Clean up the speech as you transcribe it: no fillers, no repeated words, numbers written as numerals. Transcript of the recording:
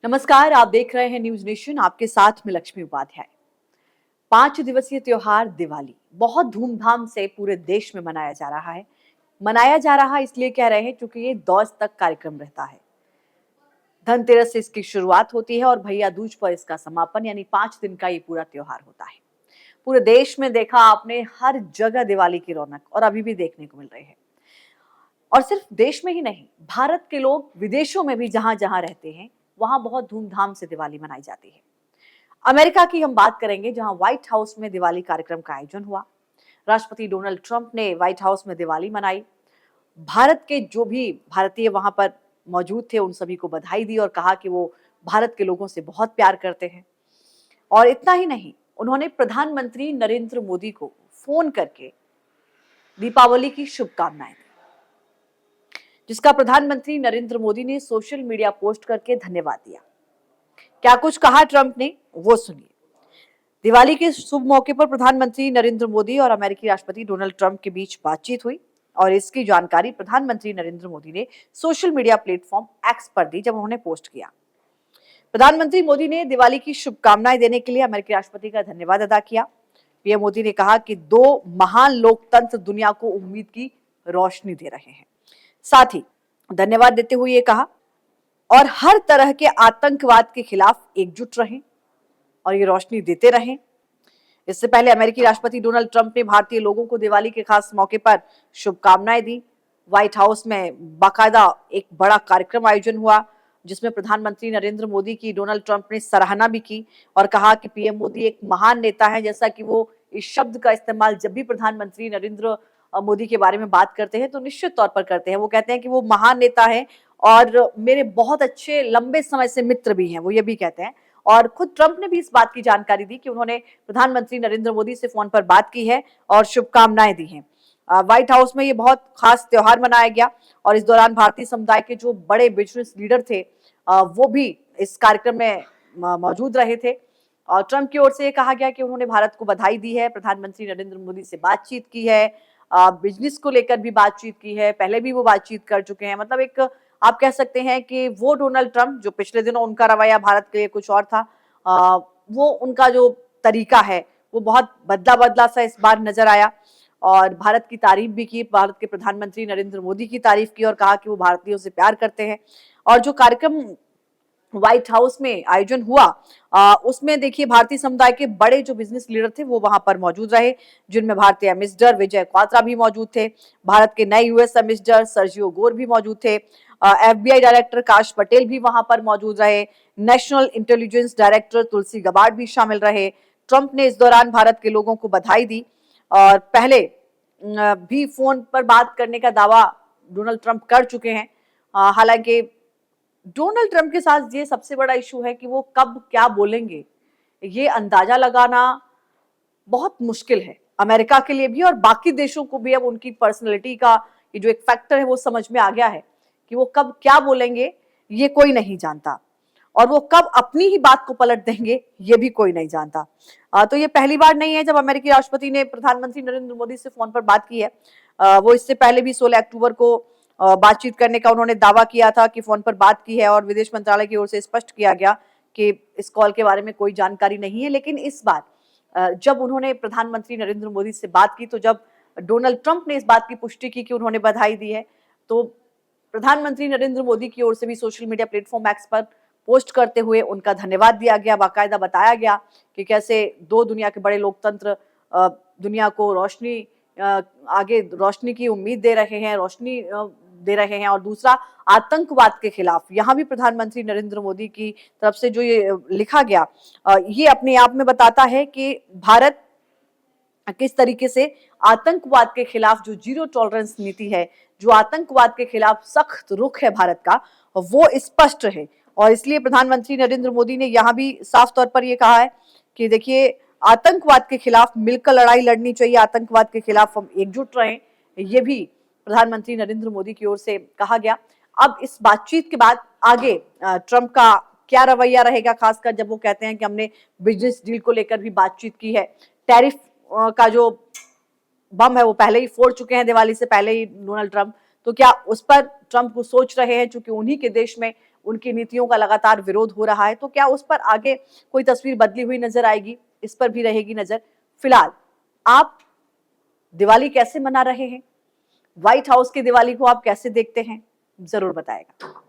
नमस्कार, आप देख रहे हैं न्यूज नेशन। आपके साथ में लक्ष्मी उपाध्याय। 5 दिवसीय त्योहार दिवाली बहुत धूमधाम से पूरे देश में मनाया जा रहा है। मनाया जा रहा इसलिए कह रहे हैं क्योंकि ये दौज तक कार्यक्रम रहता है। धनतेरस से इसकी शुरुआत होती है और भैया दूज पर इसका समापन, यानी 5 दिन का ये पूरा त्योहार होता है। पूरे देश में देखा आपने, हर जगह दिवाली की रौनक और अभी भी देखने को मिल रही है। और सिर्फ देश में ही नहीं, भारत के लोग विदेशों में भी जहां जहां रहते हैं वहां बहुत धूमधाम से दिवाली मनाई जाती है। अमेरिका की हम बात करेंगे, जहां व्हाइट हाउस में दिवाली कार्यक्रम का आयोजन हुआ। राष्ट्रपति डोनाल्ड ट्रंप ने व्हाइट हाउस में दिवाली मनाई। भारत के जो भी भारतीय वहां पर मौजूद थे उन सभी को बधाई दी और कहा कि वो भारत के लोगों से बहुत प्यार करते हैं। और इतना ही नहीं, उन्होंने प्रधानमंत्री नरेंद्र मोदी को फोन करके दीपावली की शुभकामनाएं दी, जिसका प्रधानमंत्री नरेंद्र मोदी ने सोशल मीडिया पोस्ट करके धन्यवाद दिया। क्या कुछ कहा ट्रंप ने, वो सुनिए। दिवाली के शुभ मौके पर प्रधानमंत्री नरेंद्र मोदी और अमेरिकी राष्ट्रपति डोनाल्ड ट्रंप के बीच बातचीत हुई और इसकी जानकारी प्रधानमंत्री नरेंद्र मोदी ने सोशल मीडिया प्लेटफॉर्म एक्स पर दी, जब उन्होंने पोस्ट किया। प्रधानमंत्री मोदी ने दिवाली की शुभकामनाएं देने के लिए अमेरिकी राष्ट्रपति का धन्यवाद अदा किया। पीएम मोदी ने कहा कि दो महान लोकतंत्र दुनिया को उम्मीद की रोशनी दे रहे हैं। साथ ही धन्यवाद देते हुए ये कहा, और हर तरह के आतंकवाद के खिलाफ एकजुट रहें और ये रोशनी देते रहें। इससे पहले अमेरिकी राष्ट्रपति डोनाल्ड ट्रंप ने भारतीय लोगों को दिवाली के खास मौके पर शुभकामनाएं दी। व्हाइट हाउस में बाकायदा एक बड़ा कार्यक्रम आयोजन हुआ, जिसमें प्रधानमंत्री नरेंद्र मोदी की डोनाल्ड ट्रंप ने सराहना भी की और कहा कि पीएम मोदी एक महान नेता है। जैसा कि वो इस शब्द का इस्तेमाल जब भी प्रधानमंत्री नरेंद्र मोदी के बारे में बात करते हैं तो निश्चित तौर पर करते हैं। वो कहते हैं कि वो महान नेता है और मेरे बहुत अच्छे लंबे समय से मित्र भी हैं, वो ये भी कहते हैं। और खुद ट्रंप ने भी इस बात की जानकारी दी कि उन्होंने प्रधानमंत्री नरेंद्र मोदी से फोन पर बात की है और शुभकामनाएं दी हैं। व्हाइट हाउस में ये बहुत खास त्योहार मनाया गया और इस दौरान भारतीय समुदाय के जो बड़े बिजनेस लीडर थे वो भी इस कार्यक्रम में मौजूद रहे थे। और ट्रंप की ओर से ये कहा गया कि उन्होंने भारत को बधाई दी है, प्रधानमंत्री नरेंद्र मोदी से बातचीत की है, बिजनेस को लेकर भी बातचीत की है, पहले भी वो बातचीत कर चुके हैं। मतलब एक आप कह सकते हैं कि वो डोनाल्ड ट्रंप जो पिछले दिनों उनका रवैया भारत के लिए कुछ और था, वो उनका जो तरीका है वो बहुत बदला बदला सा इस बार नजर आया। और भारत की तारीफ भी की, भारत के प्रधानमंत्री नरेंद्र मोदी की तारीफ की और कहा कि वो भारतीयों से प्यार करते हैं। और जो कार्यक्रम व्हाइट हाउस में आयोजन हुआ उसमें देखिए भारतीय समुदाय के बड़े जो बिजनेस लीडर थे वो वहां पर मौजूद रहे, जिनमें भारतीय एम्बेसडर विजय क्वात्रा भी मौजूद थे, भारत के नए यूएस एम्बेसडर सर्जियो गोर भी मौजूद थे, एफबीआई डायरेक्टर काश पटेल भी वहां पर मौजूद रहे, नेशनल इंटेलिजेंस डायरेक्टर तुलसी गबार्ड भी शामिल रहे। ट्रंप ने इस दौरान भारत के लोगों को बधाई दी और पहले भी फोन पर बात करने का दावा डोनाल्ड ट्रंप कर चुके हैं। हालांकि डोनाल्ड ट्रंप के साथ ये सबसे बड़ा इशू है कि वो कब क्या बोलेंगे, ये अंदाजा लगाना बहुत मुश्किल है अमेरिका के लिए भी और बाकी देशों को भी। अब उनकी पर्सनैलिटी का ये जो एक फैक्टर है वो समझ में आ गया है कि वो कब क्या बोलेंगे ये कोई नहीं जानता और वो कब अपनी ही बात को पलट देंगे ये भी कोई नहीं जानता। तो ये पहली बार नहीं है जब अमेरिकी राष्ट्रपति ने प्रधानमंत्री नरेंद्र मोदी से फोन पर बात की है। वो इससे पहले भी 16 अक्टूबर को बातचीत करने का उन्होंने दावा किया था कि फोन पर बात की है और विदेश मंत्रालय की ओर से स्पष्ट किया गया कि इस कॉल के बारे में कोई जानकारी नहीं है। लेकिन इस बार जब उन्होंने प्रधानमंत्री नरेंद्र मोदी से बात की, तो जब डोनाल्ड ट्रंप ने इस बात की पुष्टि की कि उन्होंने बधाई दी है, तो प्रधानमंत्री नरेंद्र मोदी की ओर से भी सोशल मीडिया प्लेटफॉर्म एक्स पर पोस्ट करते हुए उनका धन्यवाद दिया गया। बाकायदा बताया गया कि कैसे दो दुनिया के बड़े लोकतंत्र दुनिया को रोशनी आगे रोशनी की उम्मीद दे रहे हैं, रोशनी दे रहे हैं। और दूसरा, आतंकवाद के खिलाफ यहाँ भी प्रधानमंत्री नरेंद्र मोदी की तरफ से जो ये लिखा गया, ये अपने आप में बताता है कि भारत किस तरीके से आतंकवाद के खिलाफ जो जीरो टॉलरेंस नीति है, जो आतंकवाद के खिलाफ सख्त रुख है भारत का, वो स्पष्ट है। और इसलिए प्रधानमंत्री नरेंद्र मोदी ने यहाँ भी साफ तौर पर यह कहा है कि देखिए, आतंकवाद के खिलाफ मिलकर लड़ाई लड़नी चाहिए, आतंकवाद के खिलाफ हम एकजुट रहें, ये भी प्रधानमंत्री नरेंद्र मोदी की ओर से कहा गया। अब इस बातचीत के बाद आगे ट्रंप का क्या रवैया रहेगा, खासकर जब वो कहते हैं कि हमने बिजनेस डील को लेकर भी बातचीत की है। टैरिफ का जो बम है वो पहले ही फोड़ चुके हैं दिवाली से पहले ही डोनाल्ड ट्रंप, तो क्या उस पर ट्रंप को सोच रहे हैं, चूंकि उन्हीं के देश में उनकी नीतियों का लगातार विरोध हो रहा है, तो क्या उस पर आगे कोई तस्वीर बदली हुई नजर आएगी, इस पर भी रहेगी नजर। फिलहाल आप दिवाली कैसे मना रहे हैं, व्हाइट हाउस की दिवाली को आप कैसे देखते हैं, जरूर बताएगा।